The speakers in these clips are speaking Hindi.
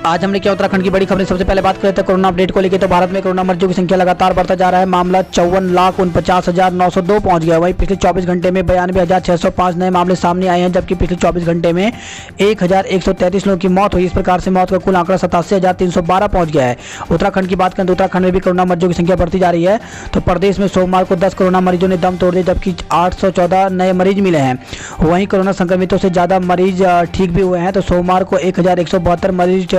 आज हमने क्या उत्तराखंड की बड़ी खबरें। सबसे पहले बात करते हैं कोरोना अपडेट को लेकर। तो भारत में कोरोना मरीजों की संख्या लगातार बढ़ता जा रहा है। मामला 54,49,902 पहुंच गया। वहीं पिछले 24 घंटे में 92,605 नए मामले सामने आए हैं, जबकि पिछले 24 घंटे में 1,133 लोगों की मौत हुई। इस प्रकार से मौत का कुल आंकड़ा 87,312 पहुंच गया है। उत्तराखंड की बात करें तो उत्तराखंड में भी कोरोना मरीजों की संख्या बढ़ती जा रही है। तो प्रदेश में सोमवार को 10 कोरोना मरीजों ने दम तोड़ दिया, जबकि 814 नए मरीज मिले हैं। वहीं कोरोना संक्रमितों से ज़्यादा मरीज ठीक भी हुए हैं। तो सोमवार को 1,172 मरीज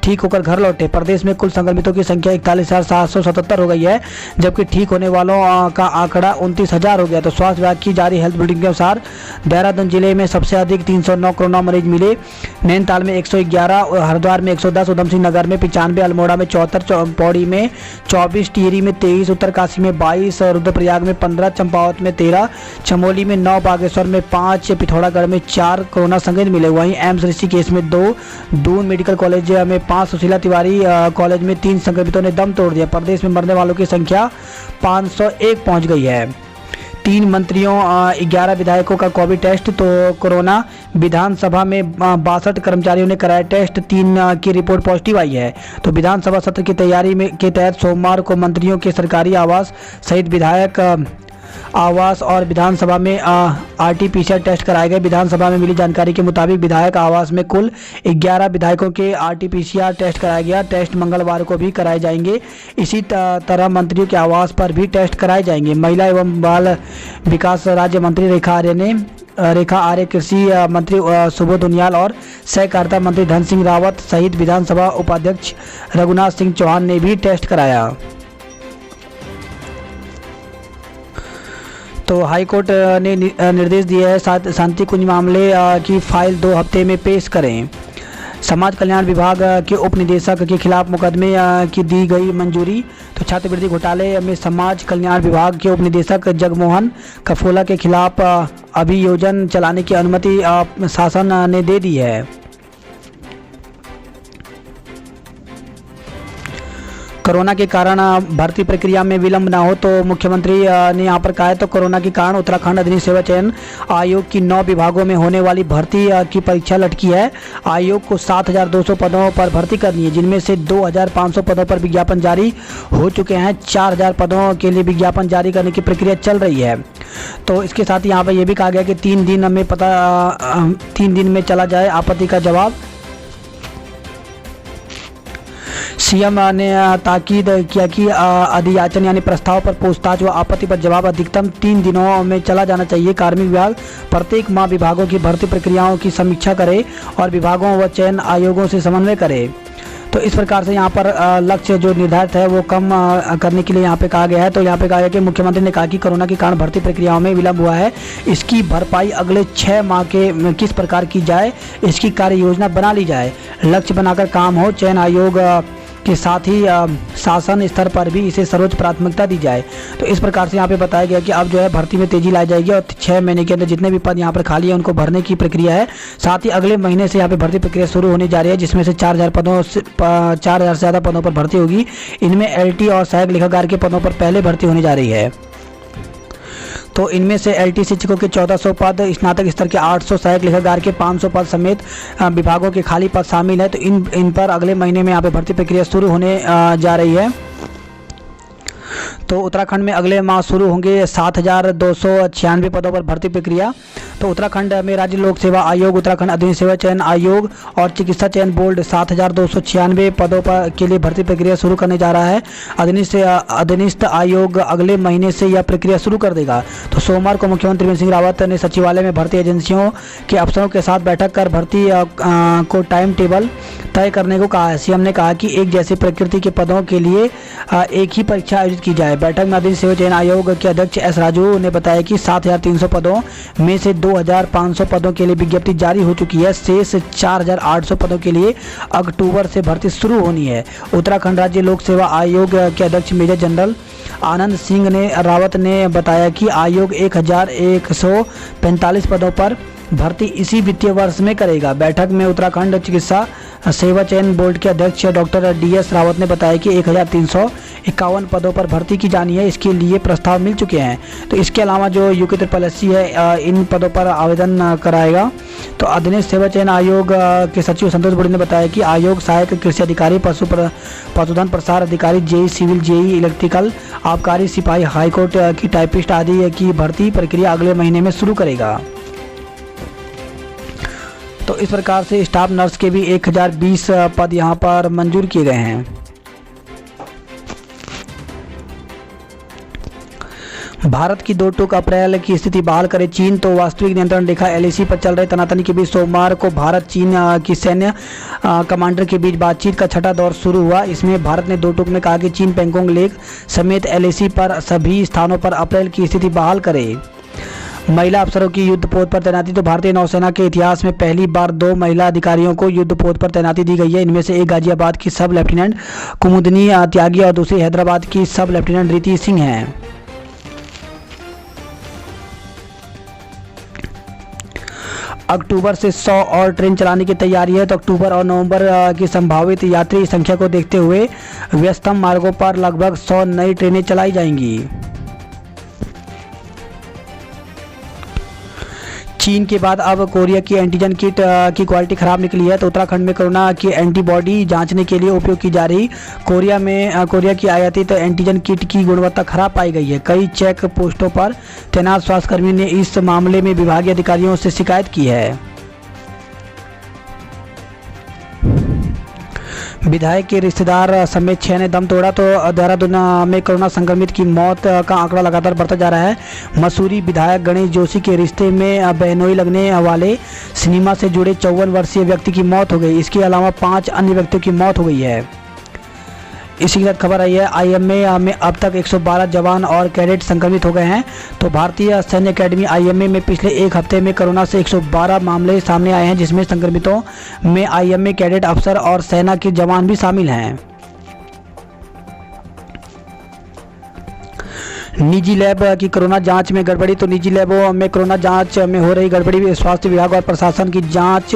ठीक होकर घर लौटे। प्रदेश में कुल संक्रमितों की संख्या 41,777 हो गई है, जबकि ठीक होने वालों का आंकड़ा 29,000 हो गया। तो स्वास्थ्य विभाग की जारी हेल्थ बुलेटिन के अनुसार देहरादून जिले में सबसे अधिक 309 कोरोना मरीज मिले। नैनीताल में 111, हरिद्वार में 110, उधमसिंह नगर में 95, अल्मोड़ा में 74, पौड़ी में 24, टिहरी में 23, उत्तरकाशी में 22, रुद्रप्रयाग में 15, चंपावत में 13, चमोली में 9, बागेश्वर में 5, पिथौरागढ़ में 4 कोरोना संक्रमित मिले। वहीं एम्स ऋषिकेश में 2, दून मेडिकल कॉलेज में 5, सुशीला तिवारी कॉलेज में 3 संक्रमितों ने दम तोड़ दिया। प्रदेश में मरने वालों की संख्या 501 पहुंच गई है। 3 मंत्रियों 11 विधायकों का कोविड टेस्ट। तो कोरोना विधानसभा में 62 कर्मचारियों ने कराया टेस्ट, 3 की रिपोर्ट पॉजिटिव आई है। तो विधानसभा सत्र की तैयारी में के तहत सोमवार को मंत्रियों के सरकारी आवास सहित विधायक आवास और विधानसभा में RT-PCR टेस्ट कराए गए। विधानसभा में मिली जानकारी के मुताबिक विधायक आवास में कुल 11 विधायकों के RT-PCR टेस्ट कराया गया। टेस्ट मंगलवार को भी कराए जाएंगे। इसी तरह मंत्रियों के आवास पर भी टेस्ट कराए जाएंगे। महिला एवं बाल विकास राज्य मंत्री रेखा आर्य, कृषि मंत्री सुबोध उनियाल और सहकारिता मंत्री धन सिंह रावत सहित विधानसभा उपाध्यक्ष रघुनाथ सिंह चौहान ने भी टेस्ट कराया। तो हाईकोर्ट ने निर्देश दिए है शांति कुंज मामले की फाइल 2 हफ्ते में पेश करें। समाज कल्याण विभाग के उप निदेशक के खिलाफ मुकदमे की दी गई मंजूरी। तो छात्रवृत्ति घोटाले में समाज कल्याण विभाग के उप निदेशक जगमोहन कफोला के खिलाफ अभियोजन चलाने की अनुमति शासन ने दे दी है। कोरोना के कारण भर्ती प्रक्रिया में विलंब ना हो, तो मुख्यमंत्री ने यहाँ पर कहा है। तो कोरोना के कारण उत्तराखंड अधीन सेवा चयन आयोग की 9 विभागों में होने वाली भर्ती की परीक्षा लटकी है। आयोग को 7,200 पदों पर भर्ती करनी है, जिनमें से 2,500 पदों पर विज्ञापन जारी हो चुके हैं। 4,000 पदों के लिए विज्ञापन जारी करने की प्रक्रिया चल रही है। तो इसके साथ ही यहाँ पर यह भी कहा गया कि 3 दिन में चला जाए आपत्ति का जवाब। सीएम ने ताकीद किया कि अधियाचन यानी प्रस्ताव पर पूछताछ व आपत्ति पर जवाब अधिकतम 3 दिनों में चला जाना चाहिए। कार्मिक विभाग प्रत्येक माह विभागों की भर्ती प्रक्रियाओं की समीक्षा करे और विभागों व चयन आयोगों से समन्वय करे। तो इस प्रकार से यहाँ पर लक्ष्य जो निर्धारित है वो कम करने के लिए यहाँ पे कहा गया है। तो यहाँ पे कहा गया कि मुख्यमंत्री ने कहा कि कोरोना के कारण भर्ती प्रक्रियाओं में विलंब हुआ है, इसकी भरपाई अगले 6 माह के किस प्रकार की जाए, इसकी कार्य योजना बना ली जाए। लक्ष्य बनाकर काम हो। चयन आयोग के साथ ही शासन स्तर पर भी इसे सर्वोच्च प्राथमिकता दी जाए। तो इस प्रकार से यहाँ पे बताया गया कि अब जो है भर्ती में तेजी लाई जाएगी और 6 महीने के अंदर जितने भी पद यहाँ पर खाली है उनको भरने की प्रक्रिया है। साथ ही अगले महीने से यहाँ पे भर्ती प्रक्रिया शुरू होने जा रही है, जिसमें से 4,000 से ज़्यादा पदों पर भर्ती होगी। इनमें LT और सहायक लेखाकार के पदों पर पहले भर्ती होने जा रही है। तो इनमें से LT शिक्षकों के 1400 पद, स्नातक स्तर के 800, सहायक लेखाकार के 500 पद समेत विभागों के खाली पद शामिल है। तो इन पर अगले महीने में यहाँ पे भर्ती प्रक्रिया शुरू होने जा रही है। तो उत्तराखंड में अगले माह शुरू होंगे 7,296 पदों पर भर्ती प्रक्रिया। तो उत्तराखंड में राज्य लोक सेवा आयोग, उत्तराखंड अधीन सेवा चयन आयोग और चिकित्सा चयन बोर्ड 7,296 पदों पर के लिए भर्ती प्रक्रिया शुरू करने जा रहा है। अधीनस्थ आयोग अगले महीने से यह प्रक्रिया शुरू कर देगा। तो सोमवार को मुख्यमंत्री त्रिवेंद्र सिंह रावत ने सचिवालय में भर्ती एजेंसियों के अफसरों के साथ बैठक कर भर्ती को टाइम टेबल तय करने को कहा है। सीएम ने कहा कि एक जैसी प्रकृति के पदों के लिए एक ही परीक्षा आयोजित की जाए। बैठक में अधीन सेवा चयन आयोग के अध्यक्ष S राजू ने बताया कि 7,300 पदों में से 2,500 पदों के लिए विज्ञप्ति जारी हो चुकी है। शेष 4,800 पदों के लिए अक्टूबर से भर्ती शुरू होनी है। उत्तराखंड राज्य लोक सेवा आयोग के अध्यक्ष मेजर जनरल आनंद सिंह रावत ने बताया कि आयोग 1,145 पदों पर भर्ती इसी वित्तीय वर्ष में करेगा। बैठक में उत्तराखंड चिकित्सा सेवा चयन बोर्ड के अध्यक्ष डॉक्टर DS रावत ने बताया कि 1351 पदों पर भर्ती की जानी है। इसके लिए प्रस्ताव मिल चुके हैं। तो इसके अलावा जो UKSSC है इन पदों पर आवेदन कराएगा। तो अधीनस्थ सेवा चयन आयोग के सचिव संतोष बुड़ी ने बताया कि आयोग सहायक कृषि अधिकारी, पशुधन प्रसार अधिकारी, JE सिविल, JE इलेक्ट्रिकल, आबकारी सिपाही, हाईकोर्ट की टाइपिस्ट आदि की भर्ती प्रक्रिया अगले महीने में शुरू करेगा। तो इस प्रकार से स्टाफ नर्स के भी 1020 पद यहाँ पर मंजूर किए गए हैं। भारत की 2 टूक अप्रैल की स्थिति बहाल करे चीन। तो वास्तविक नियंत्रण रेखा LAC पर चल रहे तनातनी के बीच सोमवार को भारत चीन की सैन्य कमांडर के बीच बातचीत का छठा दौर शुरू हुआ। इसमें भारत ने 2 टूक में कहा कि चीन पेंगोंग लेक समेत LAC पर सभी स्थानों पर अप्रैल की स्थिति बहाल करे। महिला अफसरों की युद्ध पोत पर तैनाती। तो भारतीय नौसेना के इतिहास में पहली बार 2 महिला अधिकारियों को युद्ध पोत पर तैनाती दी गई है। इनमें से एक गाजियाबाद की सब लेफ्टिनेंट कुमुदनी त्यागी और दूसरी हैदराबाद की सब लेफ्टिनेंट रीति सिंह हैं। अक्टूबर से 100 और ट्रेन चलाने की तैयारी है। तो अक्टूबर और नवंबर की संभावित यात्री संख्या को देखते हुए व्यस्तम मार्गों पर लगभग 100 नई ट्रेनें चलाई जाएंगी। चीन के बाद अब कोरिया की एंटीजन किट की क्वालिटी खराब निकली है। तो उत्तराखंड में कोरोना की एंटीबॉडी जांचने के लिए उपयोग की जा रही कोरिया की आयातित एंटीजन किट की गुणवत्ता खराब पाई गई है। कई चेक पोस्टों पर तैनात स्वास्थ्यकर्मी ने इस मामले में विभागीय अधिकारियों से शिकायत की है। विधायक के रिश्तेदार समेत 6 ने दम तोड़ा। तो देहरादून में कोरोना संक्रमित की मौत का आंकड़ा लगातार बढ़ता जा रहा है। मसूरी विधायक गणेश जोशी के रिश्ते में बहनोई लगने वाले सिनेमा से जुड़े 54 वर्षीय व्यक्ति की मौत हो गई। इसके अलावा 5 अन्य व्यक्तियों की मौत हो गई है। इसी के साथ खबर आई है IMA में अब तक 112 जवान और कैडेट संक्रमित हो गए हैं। तो भारतीय सैन्य अकेडमी IMA में पिछले एक हफ्ते में कोरोना से 112 मामले सामने आए हैं, जिसमें संक्रमितों में IMA कैडेट अफसर और सेना के जवान भी शामिल हैं। निजी लैब की कोरोना जांच में गड़बड़ी। तो निजी लैबों में कोरोना जांच में हो रही गड़बड़ी स्वास्थ्य विभाग और प्रशासन की जांच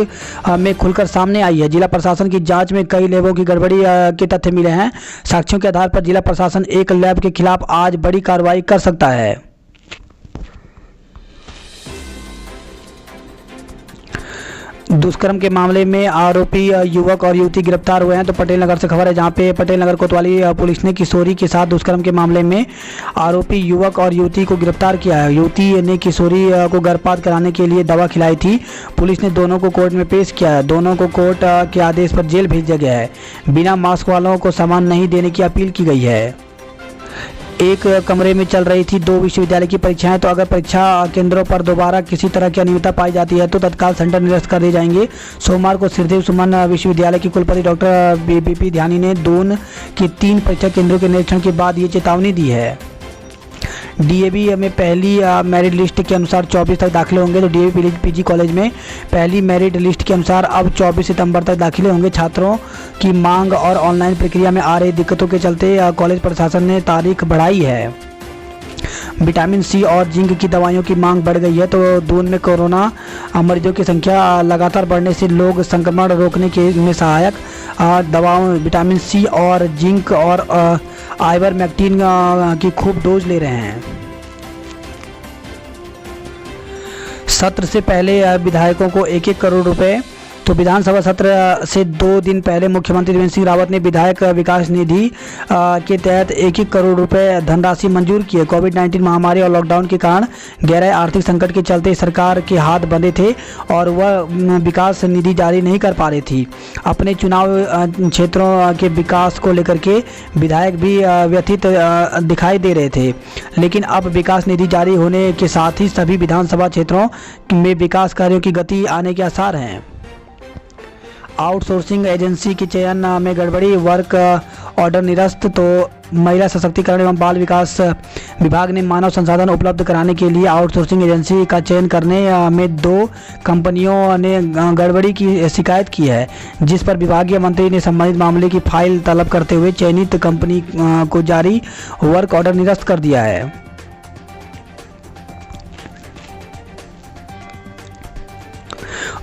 में खुलकर सामने आई है। जिला प्रशासन की जांच में कई लैबों की गड़बड़ी के तथ्य मिले हैं। साक्ष्यों के आधार पर जिला प्रशासन एक लैब के खिलाफ आज बड़ी कार्रवाई कर सकता है। दुष्कर्म के मामले में आरोपी युवक और युवती गिरफ्तार हुए हैं। तो पटेल नगर से खबर है, जहां पे पटेल नगर कोतवाली पुलिस ने किशोरी के साथ दुष्कर्म के मामले में आरोपी युवक और युवती को गिरफ्तार किया है। युवती ने किशोरी को गर्भपात कराने के लिए दवा खिलाई थी। पुलिस ने दोनों को कोर्ट में पेश किया है। दोनों को कोर्ट के आदेश पर जेल भेजा गया है। बिना मास्क वालों को सामान नहीं देने की अपील की गई है। एक कमरे में चल रही थी 2 विश्वविद्यालय की परीक्षाएं। तो अगर परीक्षा केंद्रों पर दोबारा किसी तरह की अनियमितता पाई जाती है तो तत्काल सेंटर निरस्त कर दिए जाएंगे। सोमवार को श्रीदेव सुमन विश्वविद्यालय की कुलपति डॉक्टर BP ध्यानी ने दून के 3 परीक्षा केंद्रों के निरीक्षण के बाद ये चेतावनी दी है। DAV में पहली मेरिट लिस्ट के अनुसार 24 तक दाखिले होंगे। तो DAV PG कॉलेज में पहली मेरिट लिस्ट के अनुसार अब 24 सितंबर तक दाखिले होंगे। छात्रों की मांग और ऑनलाइन प्रक्रिया में आ रही दिक्कतों के चलते कॉलेज प्रशासन ने तारीख बढ़ाई है। विटामिन C और जिंक की दवाइयों की मांग बढ़ गई है। तो दून में कोरोना मरीजों की संख्या लगातार बढ़ने से लोग संक्रमण रोकने के में सहायक दवाओं विटामिन C और जिंक और आइवरमेक्टिन की खूब डोज ले रहे हैं। सत्र से पहले विधायकों को 1-1 करोड़ रुपए। तो विधानसभा सत्र से 2 दिन पहले मुख्यमंत्री त्रिवेंद्र सिंह रावत ने विधायक विकास निधि के तहत 1-1 करोड़ रुपए धनराशि मंजूर की है। कोविड-19 महामारी और लॉकडाउन के कारण गहरे आर्थिक संकट के चलते सरकार के हाथ बंधे थे और वह विकास निधि जारी नहीं कर पा रही थी। अपने चुनाव क्षेत्रों के विकास को लेकर के विधायक भी व्यथित दिखाई दे रहे थे, लेकिन अब विकास निधि जारी होने के साथ ही सभी विधानसभा क्षेत्रों में विकास कार्यों की गति आने के आसार हैं। आउटसोर्सिंग एजेंसी के चयन में गड़बड़ी, वर्क ऑर्डर निरस्त। तो महिला सशक्तिकरण एवं बाल विकास विभाग ने मानव संसाधन उपलब्ध कराने के लिए आउटसोर्सिंग एजेंसी का चयन करने में 2 कंपनियों ने गड़बड़ी की शिकायत की है, जिस पर विभागीय मंत्री ने संबंधित मामले की फाइल तलब करते हुए चयनित कंपनी को जारी वर्क ऑर्डर निरस्त कर दिया है।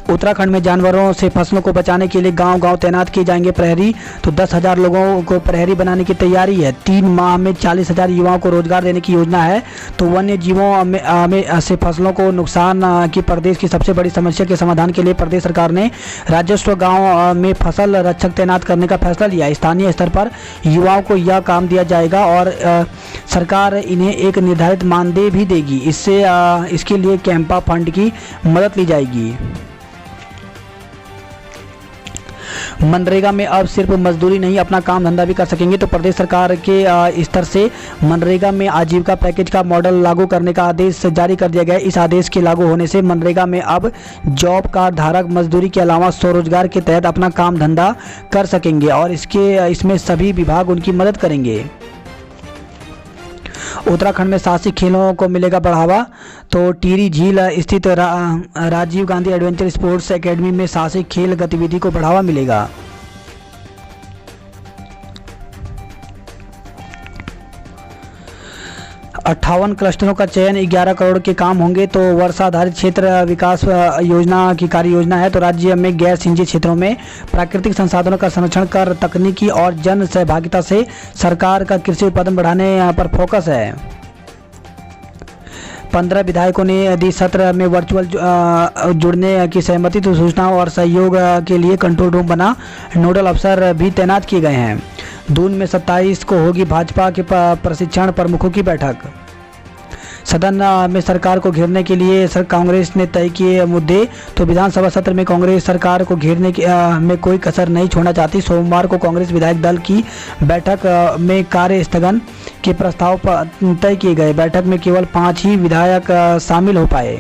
उत्तराखंड में जानवरों से फसलों को बचाने के लिए गांव-गांव तैनात किए जाएंगे प्रहरी। तो 10,000 लोगों को प्रहरी बनाने की तैयारी है। 3 माह में 40,000 युवाओं को रोजगार देने की योजना है। तो वन्य जीवों में से फसलों को नुकसान की प्रदेश की सबसे बड़ी समस्या के समाधान के लिए प्रदेश सरकार ने राजस्व गाँव में फसल रक्षक तैनात करने का फैसला लिया। स्थानीय स्तर पर युवाओं को यह काम दिया जाएगा और सरकार इन्हें एक निर्धारित मानदेय भी देगी। इसके लिए कैंपा फंड की मदद ली जाएगी। मनरेगा में अब सिर्फ मजदूरी नहीं, अपना काम धंधा भी कर सकेंगे। तो प्रदेश सरकार के स्तर से मनरेगा में आजीविका पैकेज का मॉडल लागू करने का आदेश जारी कर दिया गया है। इस आदेश के लागू होने से मनरेगा में अब जॉब कार्ड धारक मजदूरी के अलावा स्वरोजगार के तहत अपना काम धंधा कर सकेंगे और इसमें सभी विभाग उनकी मदद करेंगे। उत्तराखंड में साहसिक खेलों को मिलेगा बढ़ावा। तो टिहरी झील स्थित Rajiv Gandhi adventure sports academy में साहसिक खेल गतिविधि को बढ़ावा मिलेगा। अट्ठावन क्लस्टरों का चयन 11 करोड़ के काम होंगे। तो वर्षा आधारित क्षेत्र विकास योजना की कार्य योजना है। तो राज्य में गैर सिंचित क्षेत्रों में प्राकृतिक संसाधनों का संरक्षण कर तकनीकी और जन सहभागिता से सरकार का कृषि उत्पादन बढ़ाने पर फोकस है। 15 विधायकों ने दी सत्र में वर्चुअल जुड़ने की सहमति। तो सूचना और सहयोग के लिए कंट्रोल रूम बना, नोडल अफसर भी तैनात किए गए हैं। दून में 27 को होगी भाजपा के प्रशिक्षण प्रमुखों की बैठक। सदन में सरकार को घेरने के लिए कांग्रेस ने तय किए मुद्दे। तो विधानसभा सत्र में कांग्रेस सरकार को घेरने में कोई कसर नहीं छोड़ना चाहती। सोमवार को कांग्रेस विधायक दल की बैठक में कार्य स्थगन के प्रस्ताव तय किए गए। बैठक में केवल 5 ही विधायक शामिल हो पाए।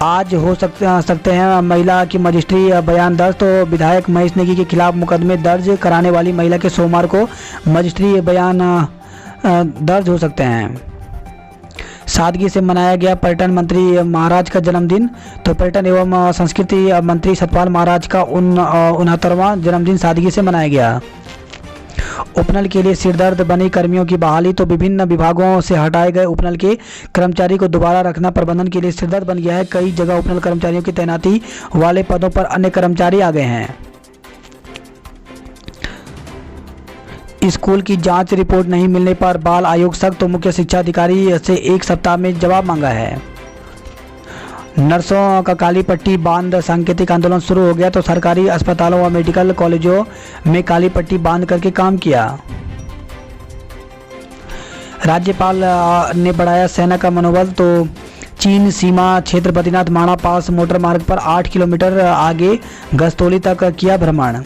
आज हो सकते हैं महिला की मजिस्ट्री बयान दर्ज। तो विधायक महेश नेगी के खिलाफ मुकदमे दर्ज कराने वाली महिला के सोमवार को मजिस्ट्री बयान दर्ज हो सकते हैं। सादगी से मनाया गया पर्यटन मंत्री महाराज का जन्मदिन। तो पर्यटन एवं संस्कृति मंत्री सतपाल महाराज का 69वां जन्मदिन सादगी से मनाया गया। उपनल के लिए सिरदर्द बनी कर्मियों की बहाली। तो विभिन्न विभागों से हटाए गए उपनल के कर्मचारी को दोबारा रखना प्रबंधन के लिए सिरदर्द बन गया है। कई जगह उपनल कर्मचारियों की तैनाती वाले पदों पर अन्य कर्मचारी आ गए हैं। स्कूल की जांच रिपोर्ट नहीं मिलने पर बाल आयोग सख्त। तो मुख्य शिक्षा अधिकारी से 1 सप्ताह में जवाब मांगा है। नर्सों का काली पट्टी बांध सांकेतिक आंदोलन शुरू हो गया। तो सरकारी अस्पतालों व मेडिकल कॉलेजों में काली पट्टी बांध करके काम किया। राज्यपाल ने बढ़ाया सेना का मनोबल। तो चीन सीमा क्षेत्र बद्रीनाथ माणा पास मोटर मार्ग पर 8 किलोमीटर आगे गस्तौली तक किया भ्रमण।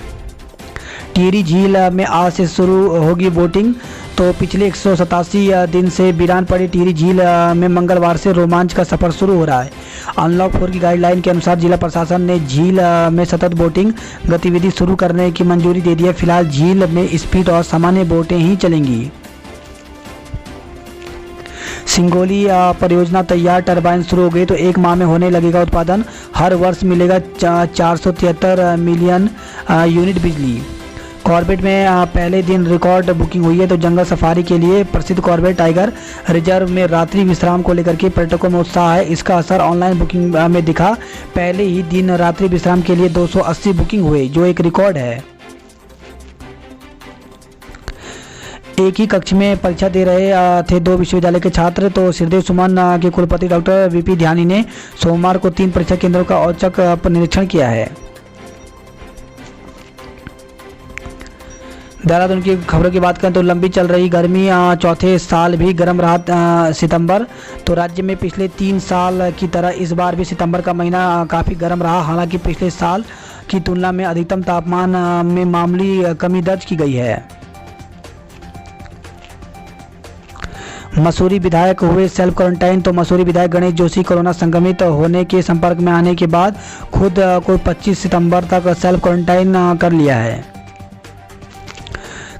टिहरी झील में आज से शुरू होगी बोटिंग। तो पिछले 187 दिन से वीरान पड़ी टिहरी झील में मंगलवार से रोमांच का सफर शुरू हो रहा है। अनलॉक 4 की गाइडलाइन के अनुसार जिला प्रशासन ने झील में सतत बोटिंग गतिविधि शुरू करने की मंजूरी दे दी है। फिलहाल झील में स्पीड और सामान्य बोटें ही चलेंगी। सिंगोली परियोजना तैयार, टरबाइन शुरू हो गई। तो 1 माह में होने लगेगा उत्पादन। हर वर्ष मिलेगा 473 मिलियन यूनिट बिजली। कॉर्बेट में पहले दिन रिकॉर्ड बुकिंग हुई है। तो जंगल सफारी के लिए प्रसिद्ध कॉर्बेट टाइगर रिजर्व में रात्रि विश्राम को लेकर के पर्यटकों में उत्साह है। इसका असर ऑनलाइन बुकिंग में दिखा। पहले ही दिन रात्रि विश्राम के लिए 280 बुकिंग हुए, जो एक रिकॉर्ड है। एक ही कक्ष में परीक्षा दे रहे थे 2 विश्वविद्यालय के छात्र। तो श्रीदेव सुमन के कुलपति डॉक्टर वीपी ध्यानी ने सोमवार को 3 परीक्षा केंद्रों का औचक निरीक्षण किया है। देहरादून की खबरों की बात करें तो लंबी चल रही गर्मी चौथे साल भी गर्म रहा सितंबर। तो राज्य में पिछले 3 साल की तरह इस बार भी सितंबर का महीना काफ़ी गर्म रहा। हालांकि पिछले साल की तुलना में अधिकतम तापमान में मामूली कमी दर्ज की गई है। मसूरी विधायक हुए सेल्फ क्वारंटाइन। तो मसूरी विधायक गणेश जोशी कोरोना संक्रमित होने के संपर्क में आने के बाद खुद को 25 सितंबर तक सेल्फ क्वारंटाइन कर लिया है।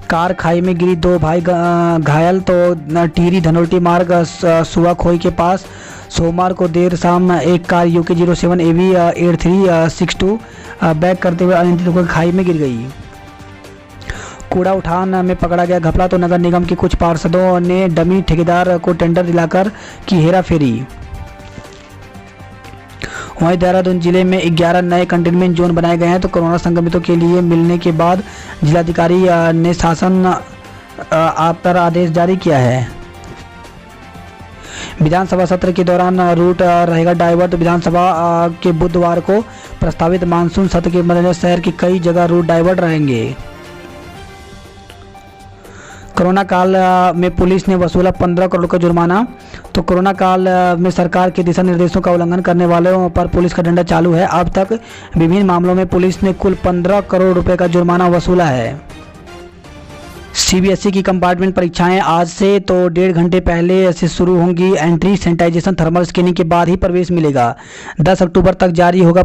कार खाई में गिरी 2 भाई घायल। तो टिहरी धनोल्टी मार्ग सुवाखोई के पास सोमवार को देर शाम एक कार यूके 07 AV 8362 बैक करते हुए अनियंत्रित होकर खाई में गिर गई। कूड़ा उठान में पकड़ा गया घपला। तो नगर निगम के कुछ पार्षदों ने डमी ठेकेदार को टेंडर दिलाकर की हेराफेरी। वहीं देहरादून जिले में 11 नए कंटेनमेंट जोन बनाए गए हैं। तो कोरोना संक्रमितों के लिए मिलने के बाद जिलाधिकारी ने शासन पर आदेश जारी किया है। विधानसभा सत्र के दौरान रूट रहेगा डाइवर्ट। विधानसभा के बुधवार को प्रस्तावित मानसून सत्र के मद्देनजर शहर की कई जगह रूट डाइवर्ट रहेंगे। कोरोना काल में पुलिस ने वसूला 15 करोड़ का जुर्माना। तो कोरोना काल में सरकार के दिशा निर्देशों का उल्लंघन करने वालों पर पुलिस का डंडा चालू है। अब तक विभिन्न मामलों में पुलिस ने कुल 15 करोड़ रुपए का जुर्माना वसूला है। सीबीएसई की कंपार्टमेंट परीक्षाएं आज से तो 1.5 घंटे पहले से शुरू होंगी। एंट्री, सैनिटाइजेशन, थर्मल स्कैनिंग के बाद ही प्रवेश मिलेगा। 10 अक्टूबर तक जारी होगा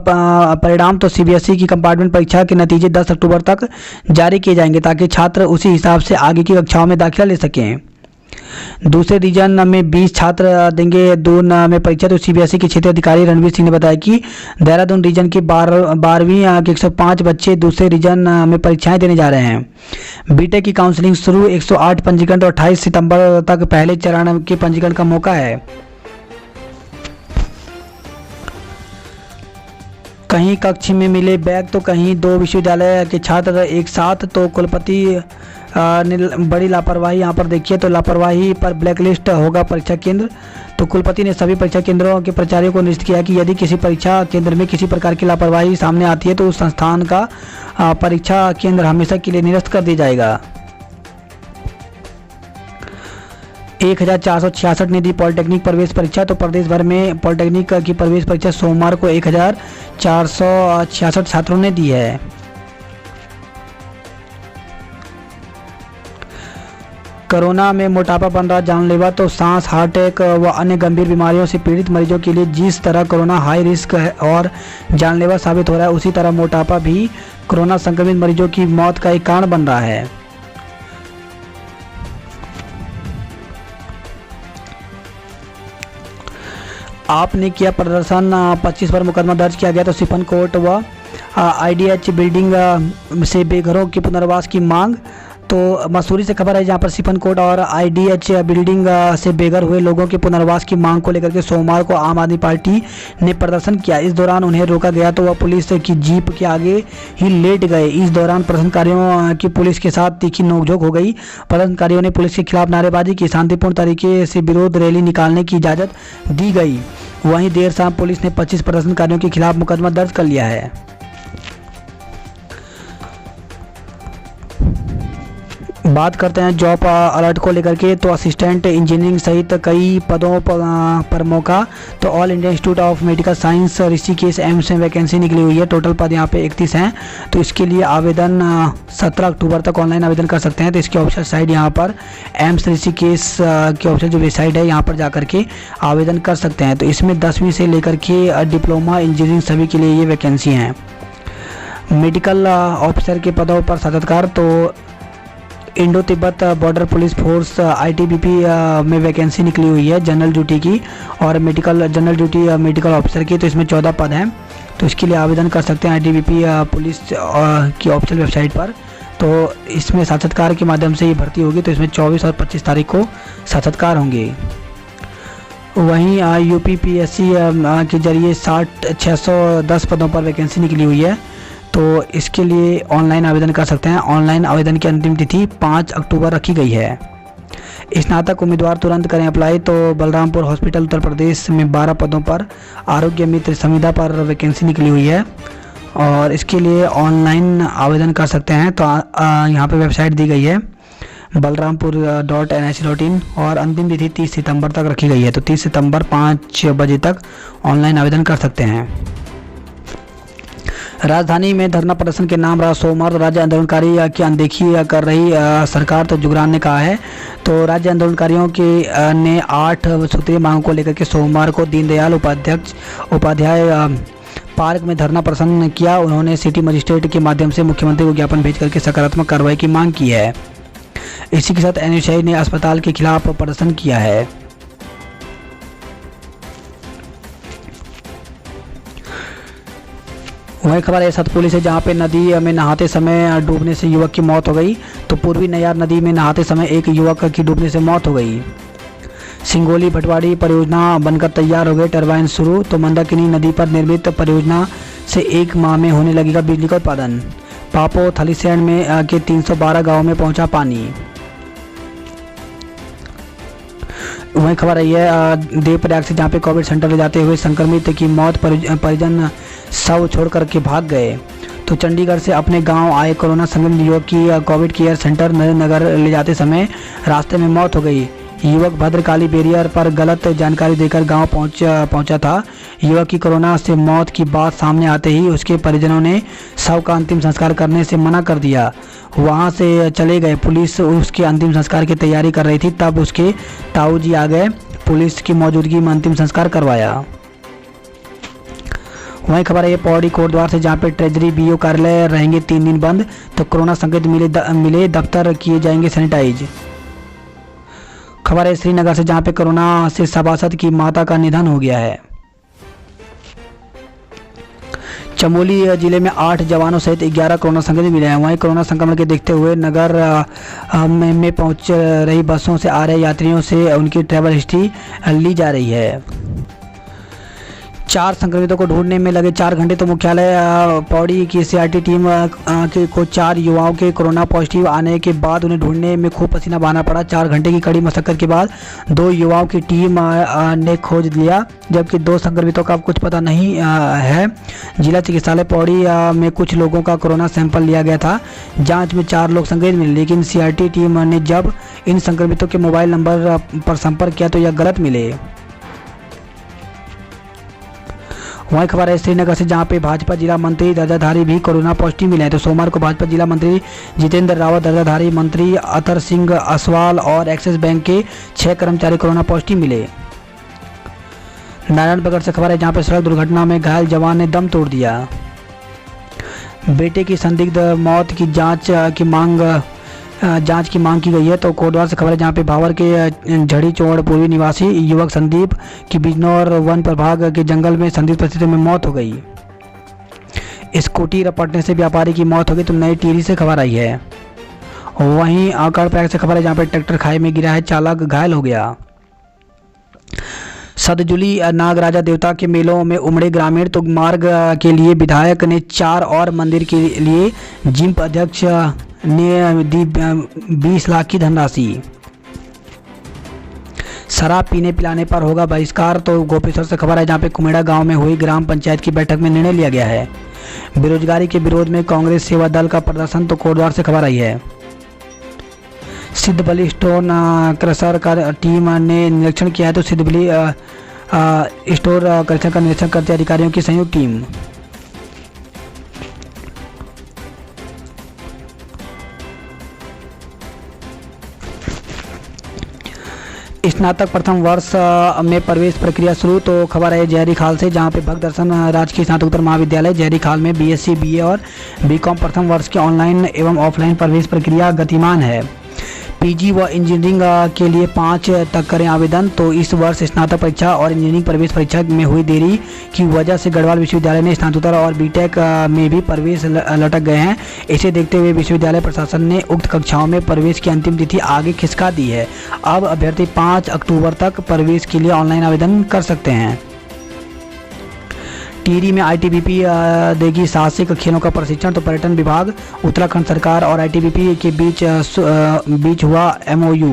परिणाम। तो सीबीएसई की कंपार्टमेंट परीक्षा के नतीजे 10 अक्टूबर तक जारी किए जाएंगे ताकि छात्र उसी हिसाब से आगे की कक्षाओं में दाखिला ले सकें। दूसरे रीजन में 20 छात्र देंगे दून में परीक्षा। तो सीबीएसई के क्षेत्रीय अधिकारी रणवीर सिंह ने बताया कि देहरादून रीजन के 12वीं के 105 बच्चे दूसरे रीजन में परीक्षाएं देने जा रहे हैं। बीटेक की काउंसलिंग शुरू। 108 पंजीकरण। तो 28 सितंबर तक पहले चरण के पंजीकरण का मौका है। कहीं कक्ष में मिले बैग तो कहीं 2 विश्वविद्यालय के छात्र एक साथ। तो कुलपति ने बड़ी लापरवाही यहाँ पर देखिए। तो लापरवाही पर ब्लैकलिस्ट होगा परीक्षा केंद्र। तो कुलपति ने सभी परीक्षा केंद्रों के प्राचार्यों को निर्देशित किया कि यदि किसी परीक्षा केंद्र में किसी प्रकार की लापरवाही सामने आती है तो उस संस्थान का परीक्षा केंद्र हमेशा के लिए निरस्त कर दिया जाएगा। 1466 ने दी पॉलिटेक्निक प्रवेश परीक्षा। तो प्रदेश भर में पॉलिटेक्निक की प्रवेश परीक्षा सोमवार को 1466 छात्रों ने दी है। कोरोना में मोटापा बन रहा जानलेवा। तो सांस, हार्ट अटैक व अन्य गंभीर बीमारियों से पीड़ित मरीजों के लिए जिस तरह कोरोना हाई रिस्क है और जानलेवा साबित हो रहा है, उसी तरह मोटापा भी कोरोना संक्रमित मरीजों की मौत का एक कारण बन रहा है। आपने किया प्रदर्शन 25 पर मुकदमा दर्ज किया गया। तो सिफन कोर्ट व आईडीएच बिल्डिंग से बेघरों के पुनर्वास की मांग। तो मसूरी से खबर है जहां पर सिफन कोर्ट और आईडीएच बिल्डिंग से बेघर हुए लोगों के पुनर्वास की मांग को लेकर के सोमवार को आम आदमी पार्टी ने प्रदर्शन किया। इस दौरान उन्हें रोका गया तो वह पुलिस की जीप के आगे ही लेट गए। इस दौरान प्रदर्शनकारियों की पुलिस के साथ तीखी नोकझोंक हो गई। प्रदर्शनकारियों ने पुलिस के खिलाफ नारेबाजी की। शांतिपूर्ण तरीके से विरोध रैली निकालने की इजाज़त दी गई। वहीं देर शाम पुलिस ने 25 प्रदर्शनकारियों के खिलाफ मुकदमा दर्ज कर लिया है। बात करते हैं जॉब अलर्ट को लेकर के। तो असिस्टेंट इंजीनियरिंग सहित कई पदों पर मौका। तो all India institute of medical science Rishikesh AIIMS में वैकेंसी निकली हुई है। टोटल पद यहाँ पे 31 हैं। तो इसके लिए आवेदन 17 अक्टूबर तक ऑनलाइन आवेदन कर सकते हैं। तो इसकी ऑफिशियल साइट यहाँ पर एम्स ऋषिकेश की ऑफिशियल जो वेबसाइट है यहाँ पर जा करके आवेदन कर सकते हैं। तो इसमें 10वीं से लेकर के डिप्लोमा इंजीनियरिंग सभी के लिए ये वैकेंसी हैं। मेडिकल ऑफिसर के पदों पर साक्षात्कार। तो Indo Tibet border police force ITBP में वैकेंसी निकली हुई है जनरल ड्यूटी की और जनरल ड्यूटी मेडिकल ऑफिसर की। तो इसमें 14 पद हैं। तो इसके लिए आवेदन कर सकते हैं आईटीबीपी पुलिस की ऑफिशियल वेबसाइट पर। तो इसमें साक्षात्कार के माध्यम से ये भर्ती होगी। तो इसमें 24 और 25 तारीख को साक्षात्कार होंगे। वहीं यूपीपीएससी के जरिए 610 पदों पर वैकेंसी निकली हुई है। तो इसके लिए ऑनलाइन आवेदन कर सकते हैं। ऑनलाइन आवेदन की अंतिम तिथि 5 अक्टूबर रखी गई है। स्नातक उम्मीदवार तुरंत करें अप्लाई। तो बलरामपुर हॉस्पिटल उत्तर प्रदेश में 12 पदों पर आरोग्य मित्र संविदा पर वैकेंसी निकली हुई है और इसके लिए ऑनलाइन आवेदन कर सकते हैं। तो यहाँ पे वेबसाइट दी गई है balrampur.nic.in और अंतिम तिथि 30 सितंबर तक रखी गई है। तो 30 सितंबर 5 बजे तक ऑनलाइन आवेदन कर सकते हैं। राजधानी में धरना प्रदर्शन के नाम रहा सोमवार। तो राज्य आंदोलनकारी की अनदेखी कर रही सरकार। तो जुगरान ने कहा है। तो राज्य आंदोलनकारियों के ने 8 सूत्रीय मांगों को लेकर के सोमवार को दीनदयाल उपाध्याय पार्क में धरना प्रदर्शन किया। उन्होंने सिटी मजिस्ट्रेट के माध्यम से मुख्यमंत्री को ज्ञापन भेज करके सकारात्मक कार्रवाई की मांग की है। इसी के साथ एनएसआई ने अस्पताल के खिलाफ प्रदर्शन किया है। वही खबर है सतपुली से जहां पे नदी में नहाते समय डूबने से युवक की मौत हो गई। तो पूर्वी नयार नदी में नहाते समय एक युवक की डूबने से मौत हो गई। सिंगोली भटवाड़ी परियोजना बनकर तैयार हो गई, टरबाइन शुरू। तो मंदाकिनी नदी पर निर्मित परियोजना से 1 माह में होने लगेगा बिजली का उत्पादन। पापो थलीसैंड में के 312 गाँव में पहुंचा पानी। वही खबर आई है देवप्रयाग से, जहाँ पे कोविड सेंटर ले जाते हुए संक्रमित की मौत, परिजन शव छोड़ करके भाग गए। तो चंडीगढ़ से अपने गांव आए कोरोना संक्रमित युवक की कोविड केयर सेंटर नगर ले जाते समय रास्ते में मौत हो गई। युवक भद्रकाली बैरियर पर गलत जानकारी देकर गांव पहुंचा था। युवक की कोरोना से मौत की बात सामने आते ही उसके परिजनों ने शव का अंतिम संस्कार करने से मना कर दिया, वहां से चले गए। पुलिस उसके अंतिम संस्कार की तैयारी कर रही थी, तब उसके ताऊ जी आ गए, पुलिस की मौजूदगी में अंतिम संस्कार करवाया। वहीं खबर है पौड़ी कोटद्वार से, जहां पे ट्रेजरी बीओ कार्यालय रहेंगे 3 दिन बंद। तो कोरोना संक्रमित मिले दफ्तर किए जाएंगे सैनिटाइज। खबर है श्रीनगर से, जहां पे कोरोना से सभासद की माता का निधन हो गया है। चमोली जिले में 8 जवानों सहित 11 कोरोना संक्रमित मिले हैं। वहीं कोरोना संक्रमण के देखते हुए नगर में पहुंच रही बसों से आ रहे यात्रियों से उनकी ट्रैवल हिस्ट्री ली जा रही है। 4 संक्रमितों को ढूंढने में लगे 4 घंटे। तो मुख्यालय पौड़ी की सीआरटी टीम को 4 युवाओं के कोरोना पॉजिटिव आने के बाद उन्हें ढूंढने में खूब पसीना बहाना पड़ा। 4 घंटे की कड़ी मशक्कत के बाद 2 युवाओं की टीम ने खोज लिया, जबकि 2 संक्रमितों का कुछ पता नहीं है। जिला चिकित्सालय पौड़ी में कुछ लोगों का कोरोना सैंपल लिया गया था। जाँच में 4 लोग संक्रमित मिले, लेकिन सीआरटी टीम ने जब इन संक्रमितों के मोबाइल नंबर पर संपर्क किया तो यह गलत मिले। वहीं खबर है श्रीनगर से, जहां पे भाजपा जिला मंत्री दर्जाधारी भी कोरोना पॉजिटिव मिले हैं। तो सोमवार को भाजपा जिला मंत्री जितेंद्र रावत, दर्जाधारी मंत्री अतर सिंह असवाल और एक्सिस बैंक के 6 कर्मचारी कोरोना पॉजिटिव मिले। नारायणनगर से खबर है, जहां पे सड़क दुर्घटना में घायल जवान ने दम तोड़ दिया। बेटे की संदिग्ध मौत की जांच की मांग की गई है। तो कोटद्वार से खबर है, जहां पे भावर के झड़ी चौड़ पूर्वी निवासी युवक संदीप की बिजनौर वन प्रभाग के जंगल में संदिग्ध परिस्थितियों में मौत हो गई। स्कूटी रपटने से व्यापारी की मौत हो गई। तो नई टिहरी से खबर आई है। वहीं कर्णप्रयाग से खबर है, जहां पे ट्रैक्टर खाई में गिरा है, चालक घायल हो गया। सदजुली नागराजा देवता के मेलों में उमड़े ग्रामीण। तो मार्ग के लिए विधायक ने 4 और मंदिर के लिए जिम्प अध्यक्ष ने दी 20 लाख की धनराशि। शराब पीने पिलाने पर होगा बहिष्कार। तो गोपेश्वर से खबर है, जहां पे कुमेड़ा गांव में हुई ग्राम पंचायत की बैठक में निर्णय लिया गया है। बेरोजगारी के विरोध में कांग्रेस सेवा दल का प्रदर्शन। तो कोटद्वार से खबर आई है। सिद्धबली स्टोन क्रशर का टीम ने निरीक्षण किया है। तो सिद्धबली स्टोर क्रशर का निरीक्षण करते अधिकारियों की संयुक्त टीम। स्नातक प्रथम वर्ष में प्रवेश प्रक्रिया शुरू। तो खबर है जयहरी खाल से, जहां पे भक्त दर्शन राजकीय स्नातकोत्तर महाविद्यालय जयहरी खाल में बीएससी बीए और बीकॉम प्रथम वर्ष की ऑनलाइन एवं ऑफलाइन प्रवेश प्रक्रिया गतिमान है। पीजी व इंजीनियरिंग के लिए 5 तक करें आवेदन। तो इस वर्ष स्नातक परीक्षा और इंजीनियरिंग प्रवेश परीक्षा में हुई देरी की वजह से गढ़वाल विश्वविद्यालय ने स्नातकोत्तर और बीटेक में भी प्रवेश लटक गए हैं। इसे देखते हुए विश्वविद्यालय प्रशासन ने उक्त कक्षाओं में प्रवेश की अंतिम तिथि आगे खिसका दी है। अब अभ्यर्थी 5 अक्टूबर तक प्रवेश के लिए ऑनलाइन आवेदन कर सकते हैं। टिहरी में आईटीबीपी देगी साहसिक खेलों का प्रशिक्षण। तो पर्यटन विभाग, उत्तराखंड सरकार और आईटीबीपी के बीच हुआ एमओयू।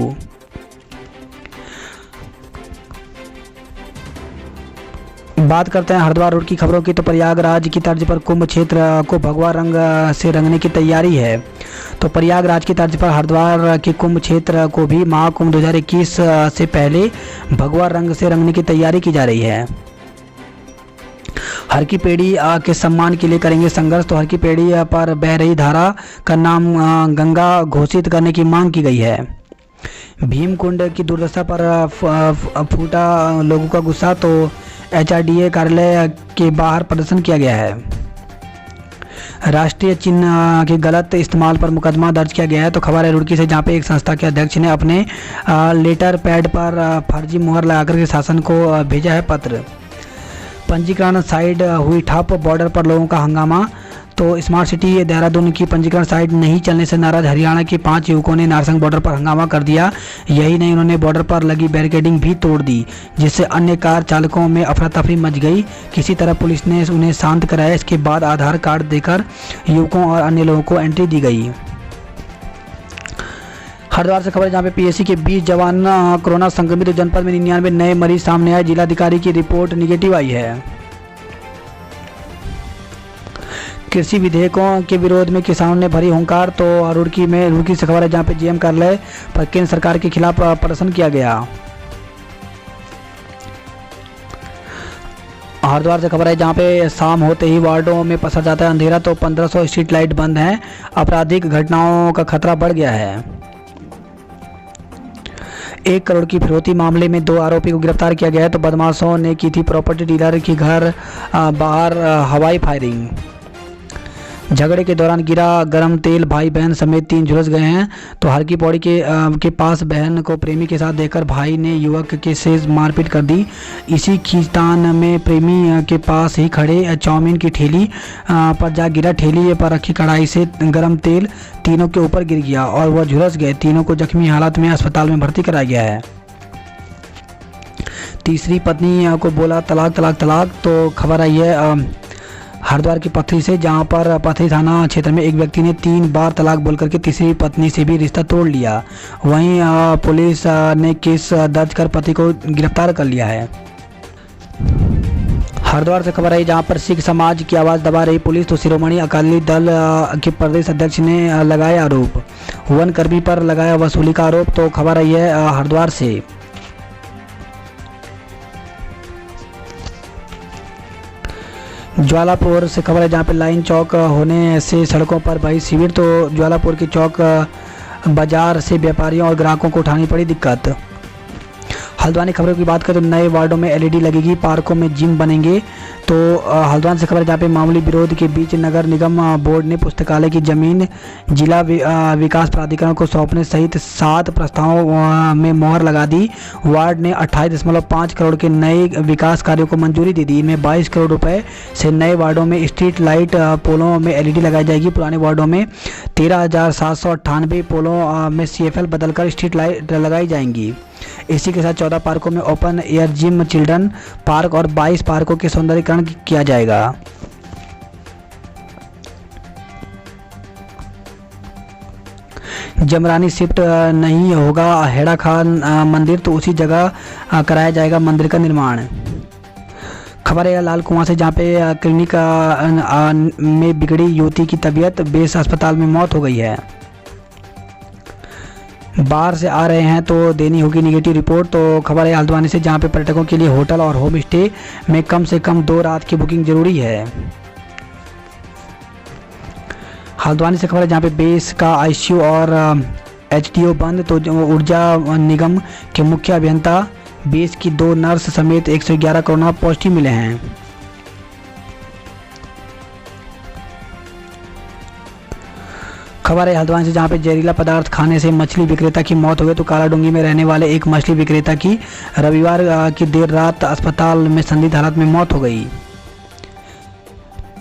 बात करते हैं हरिद्वार रोड की खबरों की। तो प्रयागराज की तर्ज पर कुंभ क्षेत्र को भगवा रंग से रंगने की तैयारी है। तो प्रयागराज की तर्ज पर हरिद्वार के कुंभ क्षेत्र को भी महाकुंभ 2021 से पहले भगवा रंग से रंगने की तैयारी की जा रही है। हर की पेड़ी के सम्मान के लिए करेंगे संघर्ष। तो हर की पेड़ी पर बह रही धारा का नाम गंगा घोषित करने की मांग की गई है। भीमकुंड की दुर्दशा पर फूटा लोगों का गुस्सा। तो एचआरडीए कार्यालय के बाहर प्रदर्शन किया गया है। राष्ट्रीय चिन्ह के गलत इस्तेमाल पर मुकदमा दर्ज किया गया है। तो खबर है रुड़की से, जहां पे एक संस्था के अध्यक्ष ने अपने लेटर पैड पर फर्जी मुहर लगाकर के शासन को भेजा है पत्र। पंजीकरण साइट हुई ठप, बॉर्डर पर लोगों का हंगामा। तो स्मार्ट सिटी देहरादून की पंजीकरण साइट नहीं चलने से नाराज हरियाणा के 5 युवकों ने नारसंग बॉर्डर पर हंगामा कर दिया। यही नहीं, उन्होंने बॉर्डर पर लगी बैरिकेडिंग भी तोड़ दी, जिससे अन्य कार चालकों में अफरा तफरी मच गई। किसी तरह पुलिस ने उन्हें शांत कराया। इसके बाद आधार कार्ड देकर युवकों और अन्य लोगों को एंट्री दी गई। हरिद्वार से खबर है, जहाँ पे पीएससी के 20 जवान कोरोना संक्रमित। तो जनपद में 99 नए मरीज सामने आए। जिलाधिकारी की रिपोर्ट निगेटिव आई है। कृषि विधेयकों के विरोध में किसानों ने भरी हुंकार। तो रुड़की से खबर है, जहाँ पे जीएम कार्यालय पर केंद्र सरकार के खिलाफ प्रदर्शन किया गया। हरिद्वार से खबर है, जहाँ पे शाम होते ही वार्डों में पसर जाता है अंधेरा। तो 1500 स्ट्रीट लाइट बंद हैं। आपराधिक घटनाओं का खतरा बढ़ गया है। 1 करोड़ की फिरौती मामले में 2 आरोपी को गिरफ्तार किया गया है। तो बदमाशों ने की थी प्रॉपर्टी डीलर के घर बाहर हवाई फायरिंग। झगड़े के दौरान गिरा गरम तेल, भाई बहन समेत 3 झुलस गए हैं। तो हरकी पौड़ी के पास बहन को प्रेमी के साथ देखकर भाई ने युवक के से मारपीट कर दी। इसी खींचतान में प्रेमी के पास ही खड़े चाउमीन की ठेली पर जा गिरा। ठेली पर रखी कढ़ाई से गरम तेल तीनों के ऊपर गिर गया और वह झुलस गए। तीनों को जख्मी हालत में अस्पताल में भर्ती कराया गया है। तीसरी पत्नी को बोला तलाक तलाक तलाक। तो खबर आई है हरिद्वार की पथरी से, जहां पर पथरी थाना क्षेत्र में एक व्यक्ति ने 3 बार तलाक बोलकर के तीसरी पत्नी से भी रिश्ता तोड़ लिया। वहीं पुलिस ने केस दर्ज कर पति को गिरफ्तार कर लिया है। हरिद्वार से खबर आई, जहां पर सिख समाज की आवाज़ दबा रही पुलिस। तो शिरोमणि अकाली दल के प्रदेश अध्यक्ष ने लगाए आरोप। वन कर्मी पर लगाया वसूली का आरोप। तो खबर आई है हरिद्वार से। ज्वालापुर से खबर है, जहाँ पे लाइन चौक होने से सड़कों पर भाई शिविर। तो ज्वालापुर के चौक बाजार से व्यापारियों और ग्राहकों को उठानी पड़ी दिक्कत। हल्द्वानी खबरों की बात करें तो नए वार्डों में एलईडी लगेगी, पार्कों में जिम बनेंगे। तो हल्द्वानी से खबर है, जहाँ पे मामूली विरोध के बीच नगर निगम बोर्ड ने पुस्तकालय की जमीन जिला विकास प्राधिकरण को सौंपने सहित 7 प्रस्तावों में मोहर लगा दी। वार्ड ने 28.5 करोड़ के नए विकास कार्यों को मंजूरी दे दी। इनमें 22 करोड़ रुपए से नए वार्डों में स्ट्रीट लाइट पोलों में एलईडी लगाई जाएगी। पुराने वार्डों में 13,798 पोलों में सीएफएल बदलकर स्ट्रीट लाइट लगाई जाएंगी। इसी के साथ 14 पार्कों में open air gym, children park और 22 पार्कों के सौंदर्यीकरण किया जाएगा। जमरानी शिफ्ट नहीं होगा हेड़ा खान मंदिर। तो उसी जगह कराया जाएगा मंदिर का निर्माण। खबर है लाल कुआं से, जहाँ पे क्लिनिक में बिगड़ी युवती की तबीयत, बेस अस्पताल में मौत हो गई है। बाहर से आ रहे हैं तो देनी होगी निगेटिव रिपोर्ट। तो खबर है हल्द्वानी से, जहाँ पे पर्यटकों के लिए होटल और होम स्टे में कम से कम 2 रात की बुकिंग जरूरी है। हल्द्वानी से खबर है, जहाँ पे बेस का आईसीयू और एचडीओ बंद। तो ऊर्जा निगम के मुख्य अभियंता बेस की 2 नर्स समेत 111 कोरोना पॉजिटिव मिले हैं। खबर है हल्द्वानी से, जहाँ पे जहरीला पदार्थ खाने से मछली विक्रेता की मौत हो गई। तो कालाडूंगी में रहने वाले एक मछली विक्रेता की रविवार की देर रात अस्पताल में संदिग्ध हालत में मौत हो गई।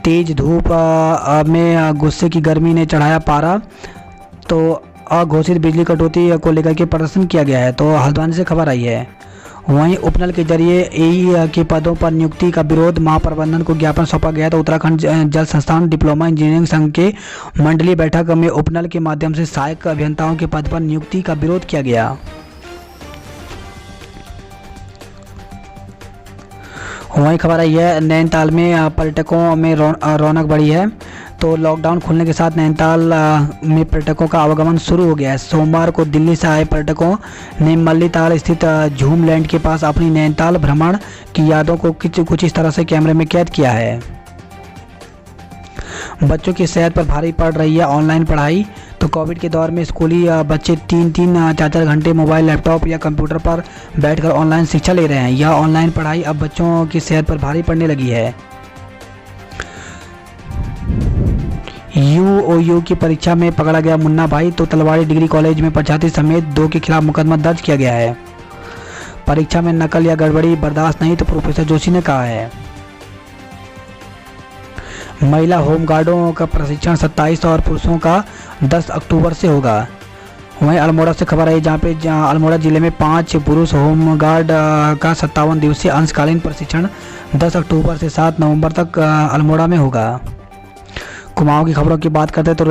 तेज धूप में गुस्से की गर्मी ने चढ़ाया पारा। तो अघोषित बिजली कटौती को लेकर के प्रदर्शन किया गया है। तो हल्द्वानी से खबर आई है। वहीं उपनल के जरिए एई के पदों पर नियुक्ति का विरोध, महाप्रबंधन को ज्ञापन सौंपा गया। तो उत्तराखंड जल संस्थान डिप्लोमा इंजीनियरिंग संघ के मंडलीय बैठक में उपनल के माध्यम से सहायक अभियंताओं के पद पर नियुक्ति का विरोध किया गया। वहीं खबर आई है नैनीताल में पर्यटकों में रौनक बढ़ी है। तो लॉकडाउन खुलने के साथ नैनीताल में पर्यटकों का आवागमन शुरू हो गया है। सोमवार को दिल्ली से आए पर्यटकों ने मल्लीताल स्थित झूम लैंड के पास अपनी नैनीताल भ्रमण की यादों को कुछ इस तरह से कैमरे में कैद किया है। बच्चों की सेहत पर भारी पड़ रही है ऑनलाइन पढ़ाई। तो कोविड के दौर में स्कूली बच्चे 3-4 घंटे मोबाइल, लैपटॉप या कंप्यूटर पर बैठकर ऑनलाइन शिक्षा ले रहे हैं। यह ऑनलाइन पढ़ाई अब बच्चों की सेहत पर भारी पड़ने लगी है। यूओयू की परीक्षा में पकड़ा गया मुन्ना भाई। तो तलवाड़ी डिग्री कॉलेज में 85 समेत 2 के खिलाफ मुकदमा दर्ज किया गया है। परीक्षा में नकल या गड़बड़ी बर्दाश्त नहीं, तो प्रोफेसर जोशी ने कहा है। महिला होमगार्डों का प्रशिक्षण 27 और पुरुषों का 10 अक्टूबर से होगा। वहीं अल्मोड़ा से खबर आई जहाँ अल्मोड़ा जिले में 5 पुरुष होमगार्ड का 57 दिवसीय अंशकालीन प्रशिक्षण 10 अक्टूबर से 7 नवंबर तक अल्मोड़ा में होगा। कुमाऊं की खबरों की बात करते हैं तो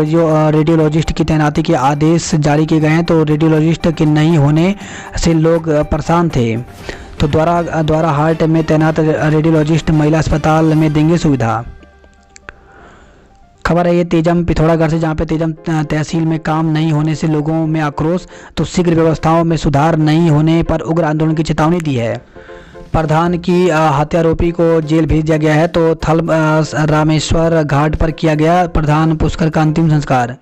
रेडियोलॉजिस्ट की तैनाती के आदेश जारी किए गए हैं। तो रेडियोलॉजिस्ट के नहीं होने से लोग परेशान थे, तो द्वारा हार्ट में तैनात रेडियोलॉजिस्ट महिला अस्पताल में देंगे सुविधा। खबर है ये तेजम पिथौरागढ़ से, जहाँ पे तेजम तहसील में काम नहीं होने से लोगों में आक्रोश, तो शीघ्र व्यवस्थाओं में सुधार नहीं होने पर उग्र आंदोलन की चेतावनी दी है। प्रधान की हत्यारोपी को जेल भेज दिया गया है। तो थल रामेश्वर घाट पर किया गया प्रधान पुष्कर का अंतिम संस्कार।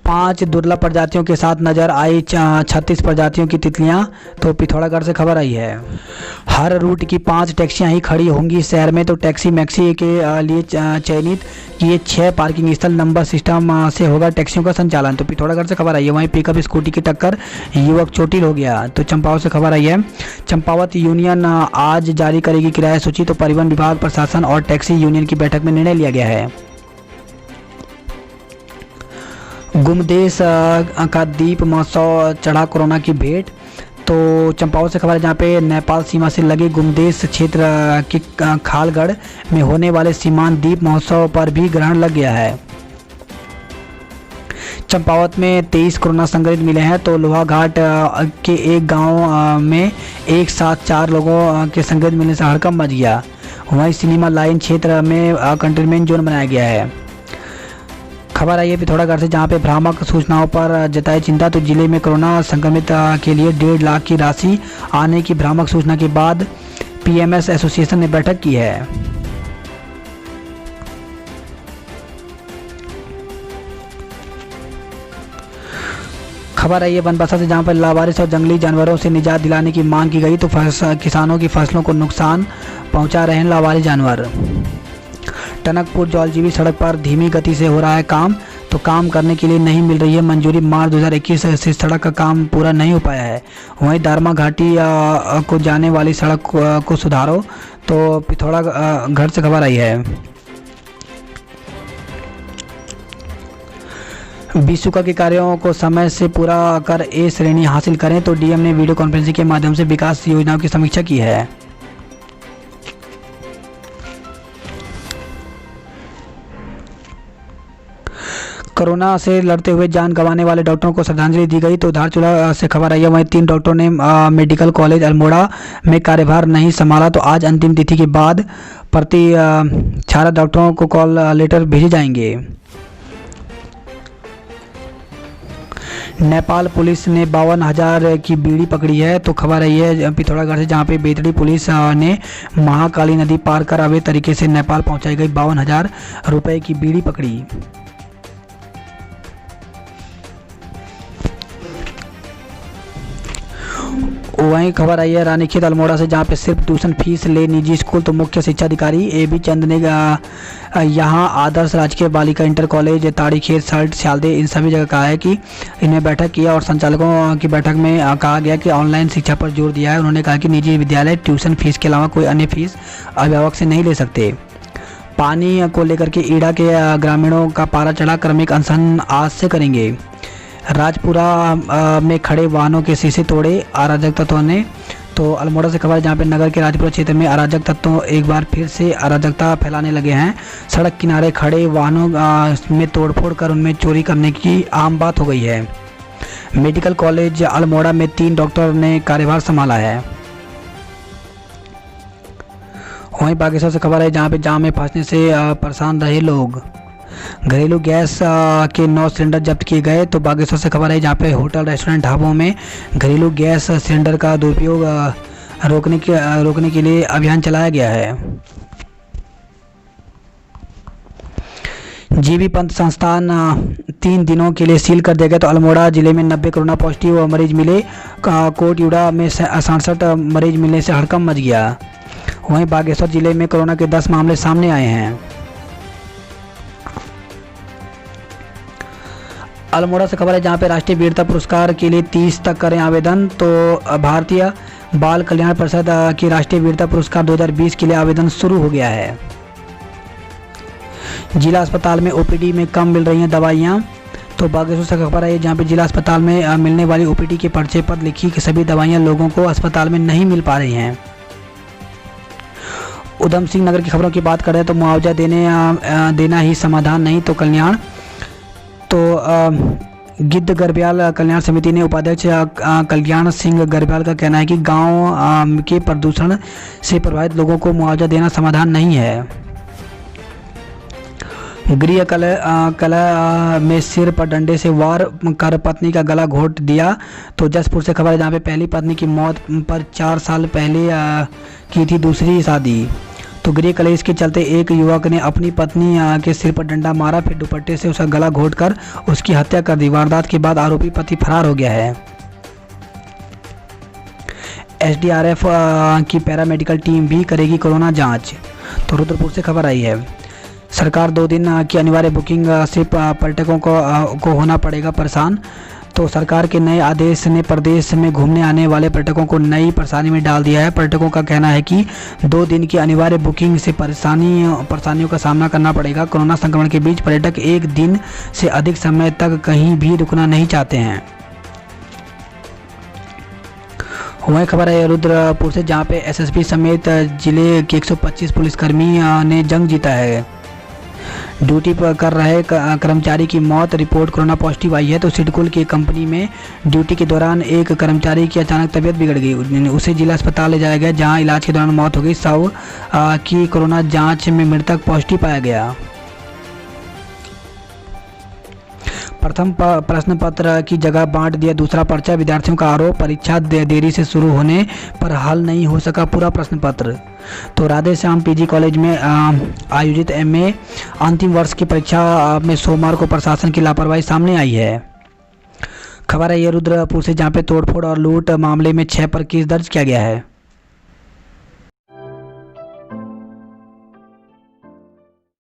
5 दुर्लभ प्रजातियों के साथ नजर आई 36 प्रजातियों की तितलियां। तो पिथौरागढ़ से खबर आई है। हर रूट की 5 टैक्सियां ही खड़ी होंगी शहर में। तो टैक्सी मैक्सी के लिए चयनित किए 6 पार्किंग स्थल, नंबर सिस्टम से होगा टैक्सियों का संचालन। तो पिथौरागढ़ से खबर आई है। वहीं पिकअप स्कूटी की टक्कर, युवक चोटिल हो गया। तो चंपावत से खबर आई है। चंपावत यूनियन आज जारी करेगी किराया सूची। तो परिवहन विभाग, प्रशासन और टैक्सी यूनियन की बैठक में निर्णय लिया गया है। गुमदेश का दीप महोत्सव चढ़ा कोरोना की भेंट। तो चंपावत से खबर है जहाँ पे नेपाल सीमा से लगे गुमदेश क्षेत्र के खालगढ़ में होने वाले सीमांत दीप महोत्सव पर भी ग्रहण लग गया है। चंपावत में 23 कोरोना संक्रमित मिले हैं। तो लोहाघाट के एक गांव में एक साथ 4 लोगों के संक्रमित मिलने से हड़कंप मच गया। वहीं सिनेमा लाइन क्षेत्र में कंटेनमेंट जोन बनाया गया है। खबर आई है पिथौरागढ़ से, जहाँ पे भ्रामक सूचनाओं पर जताई चिंता। तो जिले में कोरोना संक्रमित के लिए 1.5 लाख की राशि आने की भ्रामक सूचना के बाद पीएमएस एसोसिएशन ने बैठक की है। खबर आई है बनबसा से, जहाँ पर लावारिस और जंगली जानवरों से निजात दिलाने की मांग की गई। तो किसानों की फसलों को नुकसान पहुंचा रहे हैं लावारिस जानवर। टनकपुर जौलजीबी सड़क पर धीमी गति से हो रहा है काम। तो काम करने के लिए नहीं मिल रही है मंजूरी। मार्च 2021 से सड़क का काम पूरा नहीं हो पाया है। वहीं दारमा घाटी को जाने वाली सड़क को सुधारो। तो पिथौरागढ़ से खबर आई है। विश्वका के कार्यों को समय से पूरा कर ए श्रेणी हासिल करें। तो डीएम ने वीडियो कॉन्फ्रेंसिंग के माध्यम से विकास योजनाओं की समीक्षा की है। कोरोना से लड़ते हुए जान गंवाने वाले डॉक्टरों को श्रद्धांजलि दी गई। तो धारचूला से खबर आई है। वहीं 3 डॉक्टरों ने मेडिकल कॉलेज अल्मोड़ा में कार्यभार नहीं संभाला। तो आज अंतिम तिथि के बाद प्रति 18 डॉक्टरों को कॉल लेटर भेजे जाएंगे। नेपाल पुलिस ने 52,000 की बीड़ी पकड़ी है। तो खबर आई है पिथौरागढ़ से, जहाँ पे बेतड़ी पुलिस ने महाकाली नदी पार कर अवैध तरीके से नेपाल पहुंचाई गई 52,000 रुपये की बीड़ी पकड़ी। वहीं खबर आई है रानीखेत अल्मोड़ा से, जहाँ पे सिर्फ ट्यूशन फीस ले निजी स्कूल। तो मुख्य शिक्षा अधिकारी AB चंद ने यहाँ आदर्श राजकीय बालिका इंटर कॉलेज ताड़ीखेत सल्ट सियालदे इन सभी जगह कहा है कि इन्हें बैठक किया और संचालकों की बैठक में कहा गया कि ऑनलाइन शिक्षा पर जोर दिया है। उन्होंने कहा कि निजी विद्यालय ट्यूशन फीस के अलावा कोई अन्य फीस अभिभावक से नहीं ले सकते। पानी को लेकर के ईड़ा के ग्रामीणों का पारा चढ़ा, क्रमिक अनशन आज से करेंगे। राजपुरा में खड़े वाहनों के शीशे तोड़े अराजक तत्वों ने। तो अल्मोड़ा से खबर है, जहाँ पे नगर के राजपुरा क्षेत्र में अराजक तत्व एक बार फिर से अराजकता फैलाने लगे हैं। सड़क किनारे खड़े वाहनों में तोड़फोड़ कर उनमें चोरी करने की आम बात हो गई है। मेडिकल कॉलेज अल्मोड़ा में 3 डॉक्टर ने कार्यभार संभाला है। वहीं बागेश्वर से खबर है, जहाँ पे जाम में फंसने से परेशान रहे लोग। घरेलू गैस के 9 सिलेंडर जब्त किए गए। तो बागेश्वर से खबर है, जहाँ पे होटल रेस्टोरेंट ढाबों में घरेलू गैस सिलेंडर का दुरुपयोग रोकने के लिए अभियान चलाया गया है। जीबी पंत संस्थान 3 दिनों के लिए सील कर दिया गया। तो अल्मोड़ा जिले में 90 कोरोना पॉजिटिव मरीज मिले। कोटयुड़ा में 67 मरीज मिलने से हड़कंप मच गया। वहीं बागेश्वर जिले में कोरोना के 10 मामले सामने आए हैं। अल्मोड़ा से खबर है, जहाँ पे राष्ट्रीय वीरता पुरस्कार के लिए 30 तक करें आवेदन। तो भारतीय बाल कल्याण परिषद की राष्ट्रीय वीरता पुरस्कार 2020 के लिए आवेदन शुरू हो गया है। जिला अस्पताल में ओपीडी में कम मिल रही हैं दवाइयाँ। तो बागेश्वर से खबर है जहाँ पे जिला अस्पताल में मिलने वाली ओपीडी के पर्चे पर लिखी कि सभी दवाइयाँ लोगों को अस्पताल में नहीं मिल पा रही हैं। उधम सिंह नगर की खबरों की बात करें तो मुआवजा देना ही समाधान नहीं तो कल्याण। तो गिद्ध गरब्याल कल्याण समिति ने उपाध्यक्ष कल्याण सिंह गरब्याल का कहना है कि गांव के प्रदूषण से प्रभावित लोगों को मुआवजा देना समाधान नहीं है। गृह कलह में सिर पर डंडे से वार कर पत्नी का गला घोट दिया। तो जसपुर से खबर है जहाँ पे पहली पत्नी की मौत पर 4 साल पहले की थी दूसरी शादी। तो गृह कलेश के चलते एक युवक ने अपनी पत्नी के सिर पर डंडा मारा, फिर दुपट्टे से उसका गला घोटकर उसकी हत्या कर दी। वारदात के बाद आरोपी पति फरार हो गया है। एसडीआरएफ की पैरामेडिकल टीम भी करेगी कोरोना जांच। तो रुद्रपुर से खबर आई है सरकार 2 दिन की अनिवार्य बुकिंग से पर्यटकों को होना पड़ेगा परेशान। तो सरकार के नए आदेश ने प्रदेश में घूमने आने वाले पर्यटकों को नई परेशानी में डाल दिया है। पर्यटकों का कहना है कि 2 दिन की अनिवार्य बुकिंग से परेशानियों का सामना करना पड़ेगा। कोरोना संक्रमण के बीच पर्यटक 1 दिन से अधिक समय तक कहीं भी रुकना नहीं चाहते हैं। वहीं खबर है रुद्रपुर से जहां पे एसएसपी समेत जिले के 125 पुलिसकर्मी ने जंग जीता है। ड्यूटी पर कर रहे कर्मचारी की मौत, रिपोर्ट कोरोना पॉजिटिव आई है। तो सिडकुल की कंपनी में ड्यूटी के दौरान एक कर्मचारी की अचानक तबीयत बिगड़ गई, उसे जिला अस्पताल ले जाया गया जहां इलाज के दौरान मौत हो गई। 100 की कोरोना जांच में मृतक पॉजिटिव पाया गया। प्रथम प्रश्न पत्र की जगह बांट दिया दूसरा पर्चा, विद्यार्थियों का आरोप परीक्षा देरी से शुरू होने पर हल नहीं हो सका पूरा प्रश्न पत्र। तो राधे श्याम पीजी कॉलेज में आयोजित एमए अंतिम वर्ष की परीक्षा में सोमवार को प्रशासन की लापरवाही सामने आई है। खबर है ये रुद्रपुर से जहाँ पे तोड़फोड़ और लूट मामले में 6 पर केस दर्ज किया गया है।